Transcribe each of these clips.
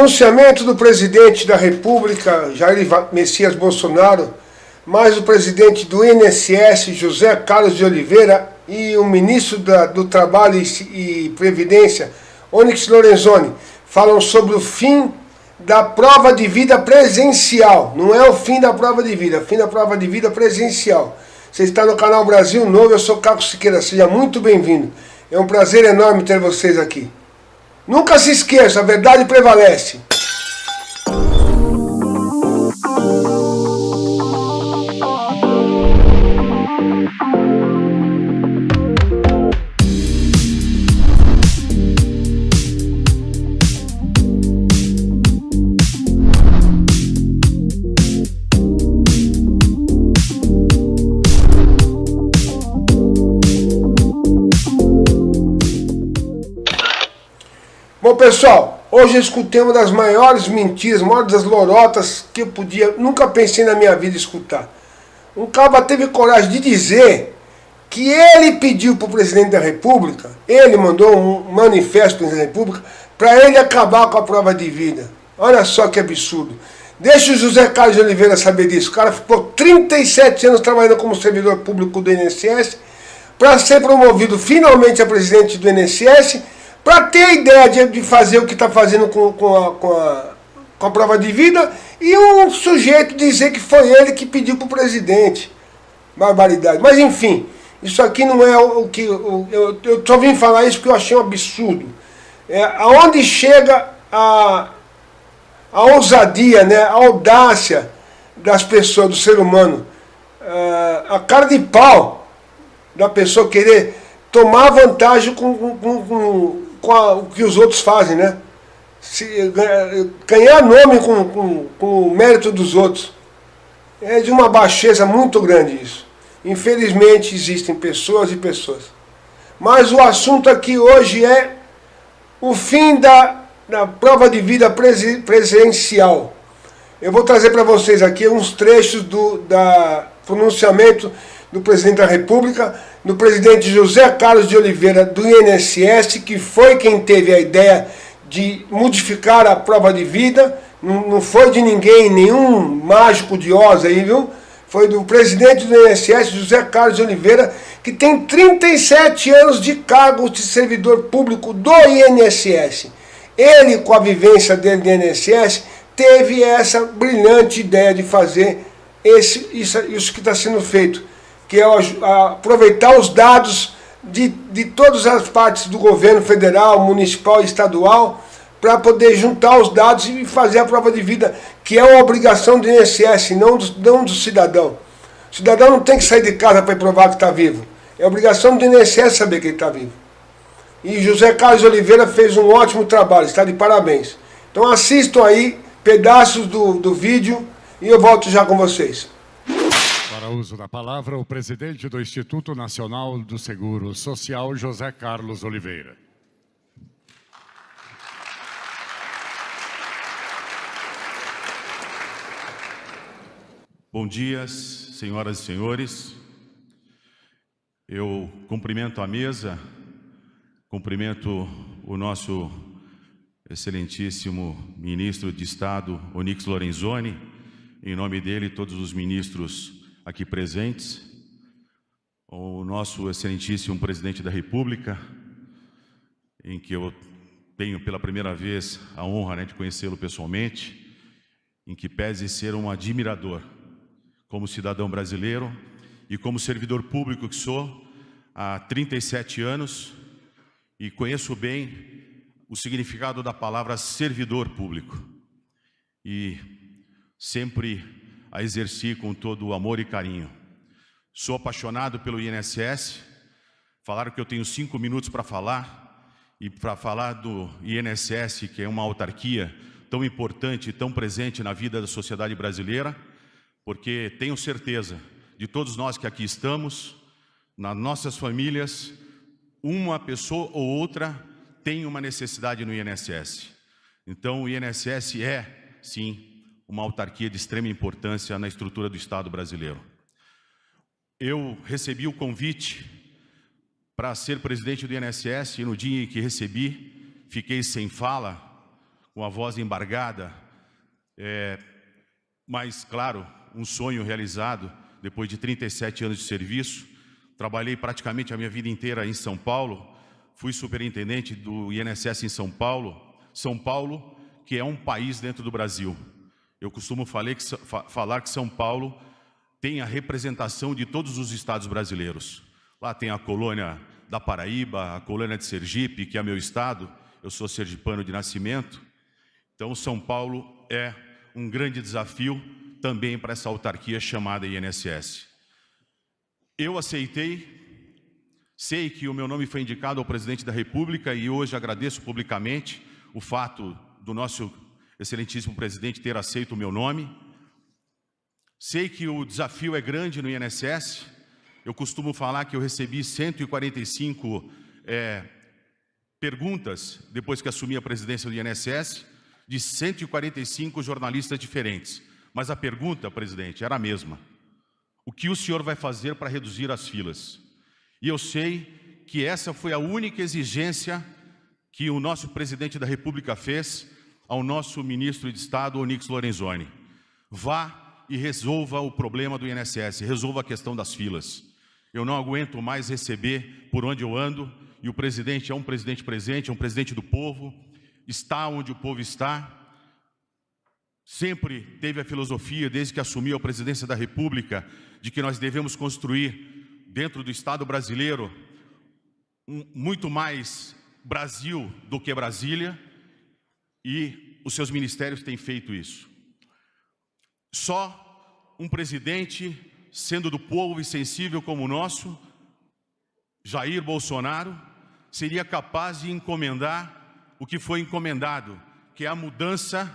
pronunciamento do presidente da República, Jair Messias Bolsonaro, mais o presidente do INSS, José Carlos de Oliveira, e o ministro do Trabalho e Previdência, Onyx Lorenzoni, falam sobre o fim da prova de vida presencial. Não é o fim da prova de vida, é o fim da prova de vida presencial. Você está no canal Brasil Novo, eu sou Caco Siqueira, seja muito bem-vindo. É um prazer enorme ter vocês aqui. Nunca se esqueça, a verdade prevalece. Bom, pessoal, hoje eu escutei uma das maiores mentiras, uma das lorotas que eu nunca pensei na minha vida escutar. Um cara teve coragem de dizer que ele pediu para o presidente da República, ele mandou um manifesto para o presidente da República, para ele acabar com a prova de vida. Olha só que absurdo. Deixa o José Carlos de Oliveira saber disso. O cara ficou 37 anos trabalhando como servidor público do INSS, para ser promovido finalmente a presidente do INSS, para ter a ideia de fazer o que está fazendo com a prova de vida, e um sujeito dizer que foi ele que pediu para o presidente. Barbaridade. Mas enfim, isso aqui não é o que... Eu só vim falar isso porque eu achei um absurdo. Aonde chega a ousadia, né, a audácia das pessoas, do ser humano, a cara de pau da pessoa querer tomar vantagem com o que os outros fazem, né? Ganhar nome com o mérito dos outros. É de uma baixeza muito grande isso. Infelizmente existem pessoas e pessoas. Mas o assunto aqui hoje é o fim da prova de vida presencial. Eu vou trazer para vocês aqui uns trechos do pronunciamento do presidente da República, do presidente José Carlos de Oliveira, do INSS, que foi quem teve a ideia de modificar a prova de vida. Não foi de ninguém, nenhum mágico de Oz aí, viu? Foi do presidente do INSS, José Carlos de Oliveira, que tem 37 anos de cargo de servidor público do INSS. Ele, com a vivência dele do INSS, teve essa brilhante ideia de fazer isso que está sendo feito, que é aproveitar os dados de todas as partes do governo federal, municipal e estadual, para poder juntar os dados e fazer a prova de vida, que é uma obrigação do INSS, não do cidadão. O cidadão não tem que sair de casa para provar que está vivo. É obrigação do INSS saber que ele está vivo. E José Carlos Oliveira fez um ótimo trabalho, está de parabéns. Então assistam aí pedaços do vídeo e eu volto já com vocês. Para uso da palavra, o presidente do Instituto Nacional do Seguro Social, José Carlos Oliveira. Bom dia, senhoras e senhores. Eu cumprimento a mesa, cumprimento o nosso excelentíssimo ministro de Estado, Onyx Lorenzoni, em nome dele, todos os ministros aqui presentes, o nosso excelentíssimo presidente da República, em que eu tenho pela primeira vez a honra, de conhecê-lo pessoalmente, em que pese ser um admirador, como cidadão brasileiro e como servidor público que sou há 37 anos, e conheço bem o significado da palavra servidor público, e sempre a exerci com todo o amor e carinho. Sou apaixonado pelo INSS. Falaram que eu tenho 5 minutos para falar, e para falar do INSS, que é uma autarquia tão importante e tão presente na vida da sociedade brasileira, porque tenho certeza de todos nós que aqui estamos, nas nossas famílias, uma pessoa ou outra tem uma necessidade no INSS. Então o INSS é, sim, uma autarquia de extrema importância na estrutura do Estado brasileiro. Eu recebi o convite para ser presidente do INSS e no dia em que recebi, fiquei sem fala, com a voz embargada, mas, claro, um sonho realizado depois de 37 anos de serviço. Trabalhei praticamente a minha vida inteira em São Paulo, fui superintendente do INSS em São Paulo, que é um país dentro do Brasil. Eu costumo falar que São Paulo tem a representação de todos os estados brasileiros. Lá tem a colônia da Paraíba, a colônia de Sergipe, que é meu estado, eu sou sergipano de nascimento. Então, São Paulo é um grande desafio também para essa autarquia chamada INSS. Eu aceitei, sei que o meu nome foi indicado ao presidente da República e hoje agradeço publicamente o fato do nosso excelentíssimo presidente ter aceito o meu nome. Sei que o desafio é grande no INSS. Eu costumo falar que eu recebi 145 perguntas depois que assumi a presidência do INSS, de 145 jornalistas diferentes. Mas a pergunta, presidente, era a mesma. O que o senhor vai fazer para reduzir as filas? E eu sei que essa foi a única exigência que o nosso presidente da República fez ao nosso ministro de Estado, Onyx Lorenzoni. Vá e resolva o problema do INSS, resolva a questão das filas. Eu não aguento mais receber por onde eu ando, e o presidente é um presidente presente, é um presidente do povo, está onde o povo está. Sempre teve a filosofia, desde que assumiu a presidência da República, de que nós devemos construir dentro do Estado brasileiro muito mais Brasil do que Brasília, e os seus ministérios têm feito isso. Só um presidente, sendo do povo e sensível como o nosso, Jair Bolsonaro, seria capaz de encomendar o que foi encomendado, que é a mudança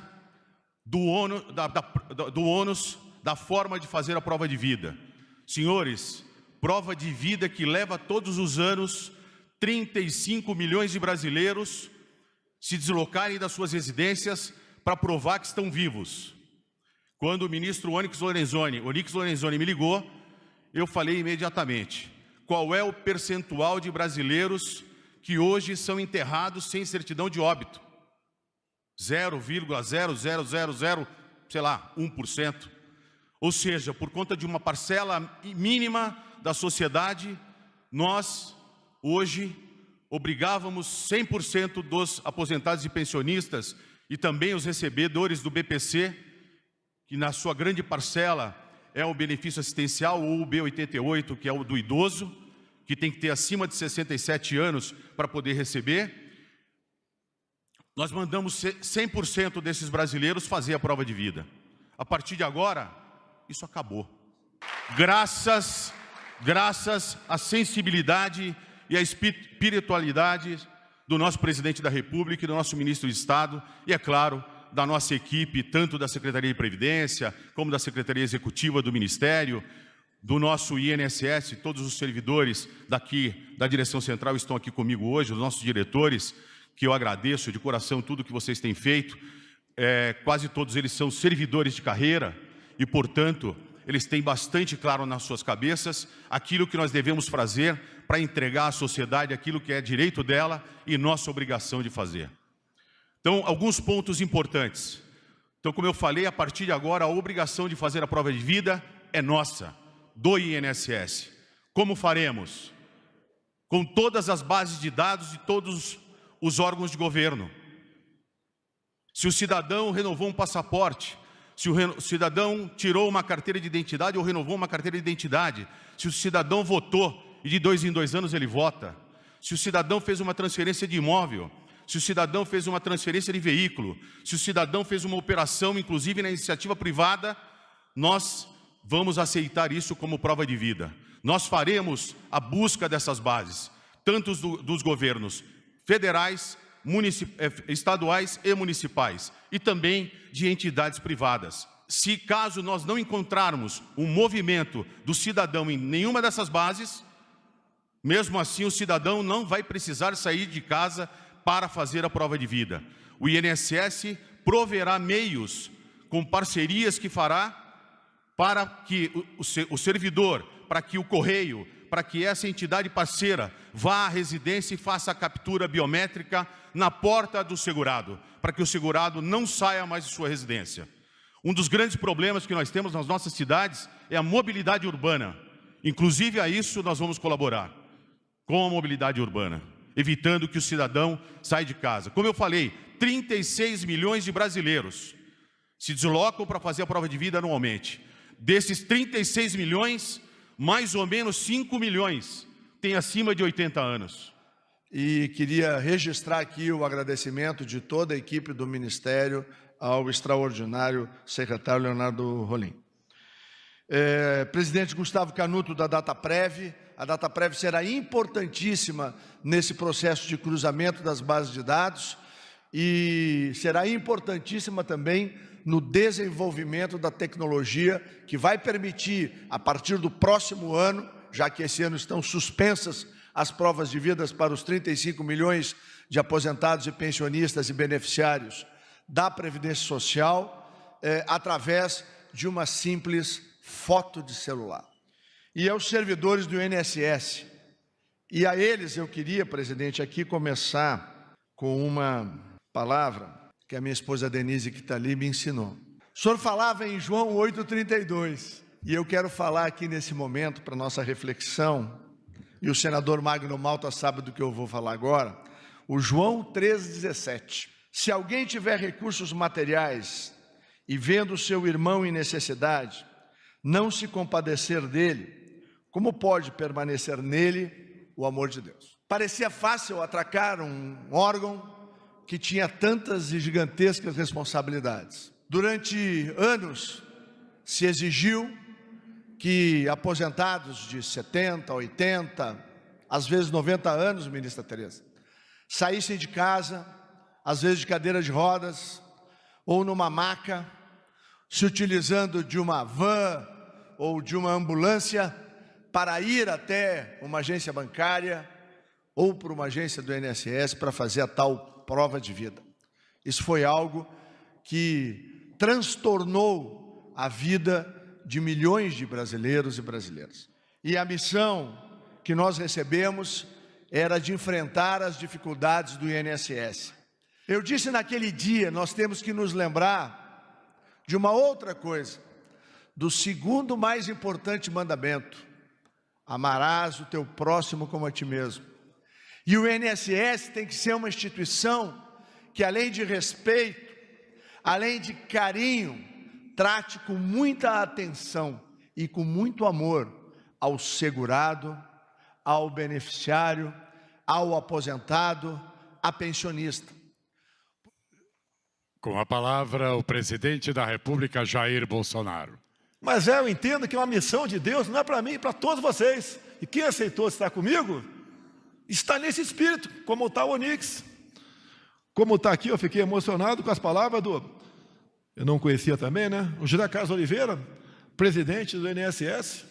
do ônus da forma de fazer a prova de vida. Senhores, prova de vida que leva todos os anos 35 milhões de brasileiros se deslocarem das suas residências para provar que estão vivos. Quando o ministro Onyx Lorenzoni me ligou, eu falei imediatamente: qual é o percentual de brasileiros que hoje são enterrados sem certidão de óbito? 0,0000, sei lá, 1%. Ou seja, por conta de uma parcela mínima da sociedade, nós hoje obrigávamos 100% dos aposentados e pensionistas e também os recebedores do BPC, que na sua grande parcela é o benefício assistencial ou o B88, que é o do idoso, que tem que ter acima de 67 anos para poder receber. Nós mandamos 100% desses brasileiros fazer a prova de vida. A partir de agora, isso acabou. Graças à sensibilidade e à espiritualidade do nosso presidente da República e do nosso ministro de Estado, e, é claro, da nossa equipe, tanto da Secretaria de Previdência, como da Secretaria Executiva do Ministério, do nosso INSS, todos os servidores daqui da direção central estão aqui comigo hoje, os nossos diretores, que eu agradeço de coração tudo que vocês têm feito. Quase todos eles são servidores de carreira e, portanto, eles têm bastante claro nas suas cabeças aquilo que nós devemos fazer para entregar à sociedade aquilo que é direito dela e nossa obrigação de fazer. Então, alguns pontos importantes. Então, como eu falei, a partir de agora, a obrigação de fazer a prova de vida é nossa, do INSS. Como faremos? Com todas as bases de dados de todos os órgãos de governo. Se o cidadão renovou um passaporte, se o cidadão tirou uma carteira de identidade ou renovou uma carteira de identidade, se o cidadão votou e de 2 em 2 anos ele vota, se o cidadão fez uma transferência de imóvel, se o cidadão fez uma transferência de veículo, se o cidadão fez uma operação, inclusive na iniciativa privada, nós vamos aceitar isso como prova de vida. Nós faremos a busca dessas bases, tanto dos governos federais, estaduais e municipais, e também de entidades privadas. Se caso nós não encontrarmos um movimento do cidadão em nenhuma dessas bases, mesmo assim o cidadão não vai precisar sair de casa para fazer a prova de vida. O INSS proverá meios com parcerias que fará para que o servidor, para que o correio, para que essa entidade parceira vá à residência e faça a captura biométrica na porta do segurado, para que o segurado não saia mais de sua residência. Um dos grandes problemas que nós temos nas nossas cidades é a mobilidade urbana. Inclusive a isso nós vamos colaborar com a mobilidade urbana, evitando que o cidadão saia de casa. Como eu falei, 36 milhões de brasileiros se deslocam para fazer a prova de vida anualmente. Desses 36 milhões, mais ou menos 5 milhões têm acima de 80 anos. E queria registrar aqui o agradecimento de toda a equipe do Ministério ao extraordinário secretário Leonardo Rolim. Presidente Gustavo Canuto, da Dataprev. A Dataprev será importantíssima nesse processo de cruzamento das bases de dados e será importantíssima também no desenvolvimento da tecnologia que vai permitir, a partir do próximo ano, já que esse ano estão suspensas as provas de vida para os 35 milhões de aposentados e pensionistas e beneficiários da Previdência Social, através de uma simples foto de celular. E aos servidores do INSS, e a eles eu queria, presidente, aqui começar com uma palavra que a minha esposa Denise, que está ali, me ensinou. O senhor falava em João 8,32, e eu quero falar aqui nesse momento, para nossa reflexão, e o senador Magno Malta sabe do que eu vou falar agora, o João 13,17. Se alguém tiver recursos materiais e vendo seu irmão em necessidade, não se compadecer dele, como pode permanecer nele o amor de Deus? Parecia fácil atracar um órgão que tinha tantas e gigantescas responsabilidades. Durante anos se exigiu que aposentados de 70, 80, às vezes 90 anos, ministra Tereza, saíssem de casa, às vezes de cadeira de rodas, ou numa maca, se utilizando de uma van ou de uma ambulância para ir até uma agência bancária ou para uma agência do INSS para fazer a tal prova de vida. Isso foi algo que transtornou a vida de milhões de brasileiros e brasileiras. E a missão que nós recebemos era de enfrentar as dificuldades do INSS. Eu disse naquele dia, nós temos que nos lembrar de uma outra coisa, do segundo mais importante mandamento: amarás o teu próximo como a ti mesmo. E o INSS tem que ser uma instituição que, além de respeito, além de carinho, trate com muita atenção e com muito amor ao segurado, ao beneficiário, ao aposentado, à pensionista. Com a palavra, o presidente da República, Jair Bolsonaro. Mas eu entendo que é uma missão de Deus, não é para mim, é para todos vocês. E quem aceitou estar comigo, está nesse espírito, como está o Onix. Como está aqui, eu fiquei emocionado com as palavras eu não conhecia também, né? O José Carlos Oliveira, presidente do INSS,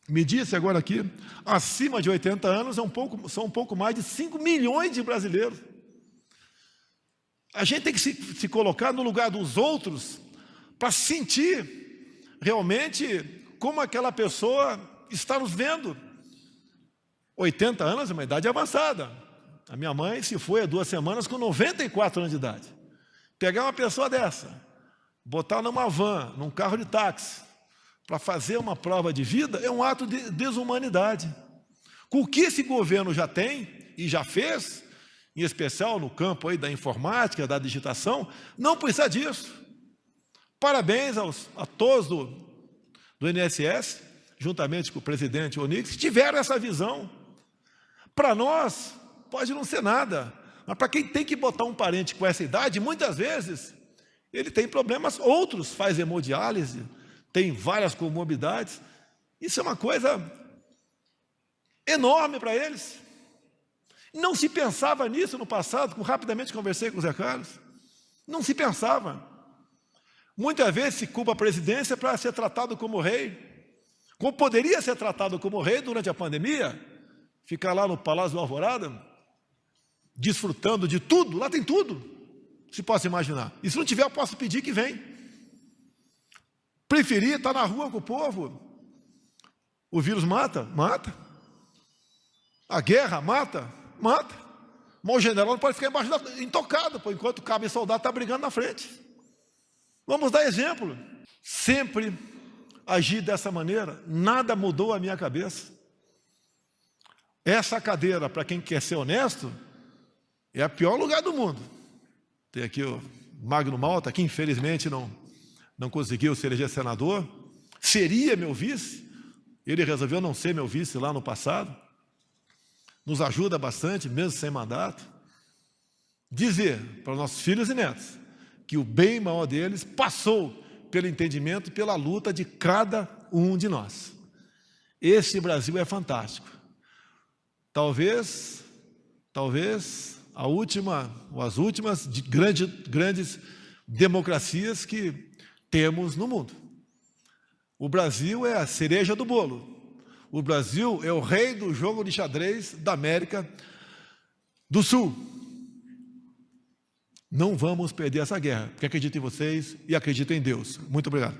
me disse agora aqui, acima de 80 anos são um pouco mais de 5 milhões de brasileiros. A gente tem que se colocar no lugar dos outros para sentir realmente como aquela pessoa está nos vendo. 80 anos é uma idade avançada. A minha mãe se foi há 2 semanas com 94 anos de idade. Pegar uma pessoa dessa, botar numa van, num carro de táxi, para fazer uma prova de vida, é um ato de desumanidade. Com o que esse governo já tem e já fez, em especial no campo aí da informática, da digitação, não precisa disso. Parabéns a todos do INSS, juntamente com o presidente Onix, que tiveram essa visão. Para nós, pode não ser nada, mas para quem tem que botar um parente com essa idade, muitas vezes, ele tem problemas, outros faz hemodiálise, tem várias comorbidades. Isso é uma coisa enorme para eles. Não se pensava nisso no passado, rapidamente conversei com o Zé Carlos. Não se pensava. Muitas vezes se culpa a presidência para ser tratado como rei. Como poderia ser tratado como rei durante a pandemia, ficar lá no Palácio do Alvorada, desfrutando de tudo, lá tem tudo, se possa imaginar. E se não tiver, eu posso pedir que venha. Preferir estar na rua com o povo. O vírus mata? Mata. A guerra mata? Mata. Mas o general não pode ficar embaixo intocado, por enquanto o cabo e soldado está brigando na frente. Vamos dar exemplo. Sempre agi dessa maneira, nada mudou a minha cabeça. Essa cadeira, para quem quer ser honesto, é o pior lugar do mundo. Tem aqui o Magno Malta, que infelizmente não conseguiu se eleger senador. Seria meu vice. Ele resolveu não ser meu vice lá no passado. Nos ajuda bastante, mesmo sem mandato. Dizer para os nossos filhos e netos que o bem maior deles passou pelo entendimento e pela luta de cada um de nós. Esse Brasil é fantástico. Talvez as últimas grandes democracias que temos no mundo. O Brasil é a cereja do bolo. O Brasil é o rei do jogo de xadrez da América do Sul. Não vamos perder essa guerra, porque acredito em vocês e acredito em Deus. Muito obrigado.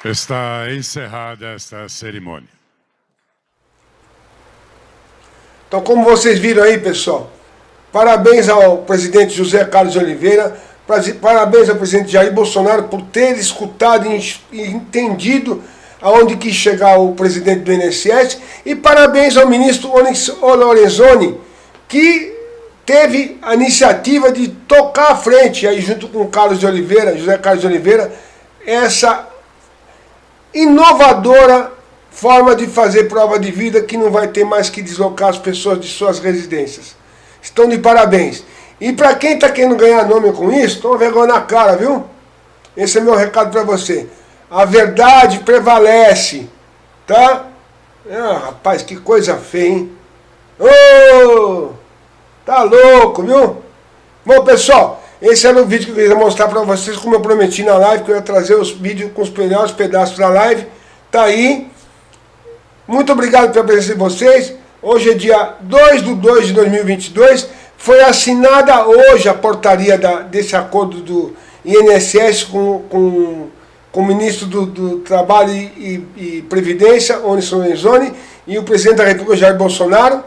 Está encerrada esta cerimônia. Então, como vocês viram aí, pessoal, parabéns ao presidente José Carlos de Oliveira, parabéns ao presidente Jair Bolsonaro por ter escutado e entendido aonde quis chegar o presidente do INSS, e parabéns ao ministro Onyx Lorenzoni, que teve a iniciativa de tocar à frente, aí junto com José Carlos de Oliveira, essa inovadora forma de fazer prova de vida que não vai ter mais que deslocar as pessoas de suas residências. Estão de parabéns. E para quem está querendo ganhar nome com isso, toma vergonha na cara, viu? Esse é meu recado para você. A verdade prevalece, tá? Ah, rapaz, que coisa feia, hein? Ô, tá louco, viu? Bom, pessoal, esse era o vídeo que eu queria mostrar para vocês, como eu prometi na live, que eu ia trazer os vídeos com os melhores pedaços da live. Tá aí. Muito obrigado pela presença de vocês. Hoje é dia 2/2 de 2022. Foi assinada hoje a portaria desse acordo do INSS com o ministro do Trabalho e Previdência, Onyx Lorenzoni, e o presidente da República, Jair Bolsonaro,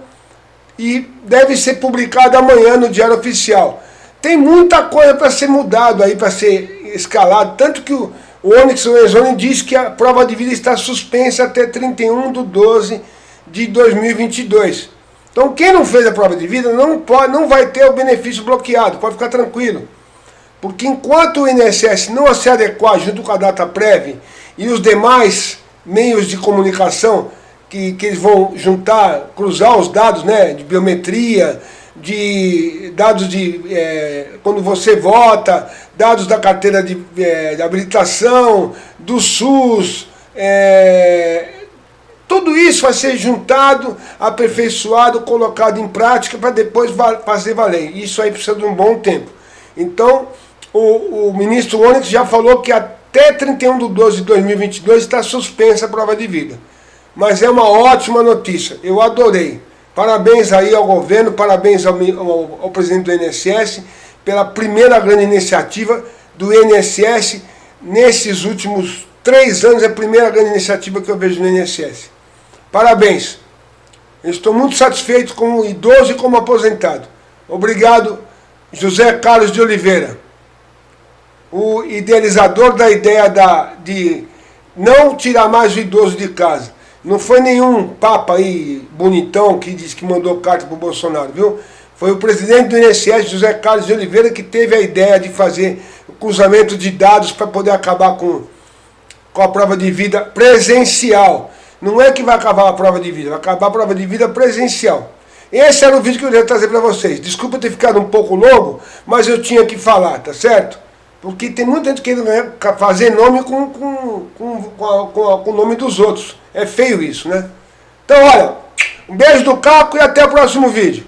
e deve ser publicado amanhã no Diário Oficial. Tem muita coisa para ser mudado aí, para ser escalado, tanto que o Onyx Lorenzoni diz que a prova de vida está suspensa até 31/12 de 2022. Então quem não fez a prova de vida não vai ter o benefício bloqueado, pode ficar tranquilo. Porque enquanto o INSS não se adequar junto com a DataPrev e os demais meios de comunicação que eles vão juntar, cruzar os dados, né, de biometria, de dados de quando você vota, dados da carteira de habilitação, do SUS, tudo isso vai ser juntado, aperfeiçoado, colocado em prática para depois fazer valer. Isso aí precisa de um bom tempo. Então, o ministro Onyx já falou que até 31/12 de 2022 está suspensa a prova de vida. Mas é uma ótima notícia, eu adorei. Parabéns aí ao governo, parabéns ao presidente do INSS pela primeira grande iniciativa do INSS nesses últimos 3 anos, é a primeira grande iniciativa que eu vejo no INSS. Parabéns. Eu estou muito satisfeito como idoso e como aposentado. Obrigado, José Carlos de Oliveira, o idealizador da ideia de não tirar mais o idoso de casa. Não foi nenhum papa aí bonitão que disse que mandou carta para o Bolsonaro, viu? Foi o presidente do INSS, José Carlos de Oliveira, que teve a ideia de fazer o cruzamento de dados para poder acabar com a prova de vida presencial. Não é que vai acabar a prova de vida, vai acabar a prova de vida presencial. Esse era o vídeo que eu ia trazer para vocês. Desculpa ter ficado um pouco longo, mas eu tinha que falar, tá certo? Porque tem muita gente querendo fazer nome com o nome dos outros. É feio isso, né? Então, olha, um beijo do Caco e até o próximo vídeo.